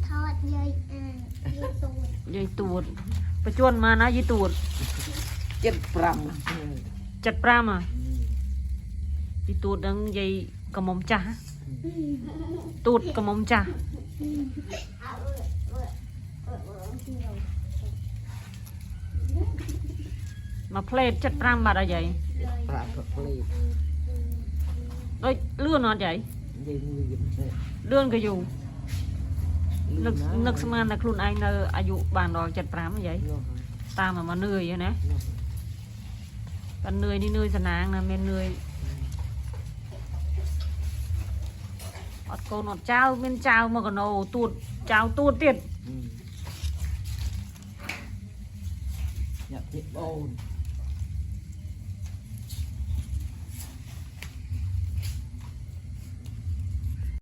ทอดเยยตูดประจวนมานะยีตูดจัดปรามอ่ะยีตูดดังยีกระมมจ่าตูดกระมมจ่ามาเพลทจัดปรามบาดอะไรเอ้ยเลื่อนนอนใหญ่เลื่อนก็อยู่นึกสมานนะครูไอเนออายุบานดอกจัดปรามใหญ่ตามมาเหนื่อยนะกันเหนื่อยนี่เหนื่อยสนางนะเมนเหนื่อยอดโกนอดเจ้าเมนเจ้ามากันโอ้ตูดเจ้าตูดติดอยากเจ็บโอน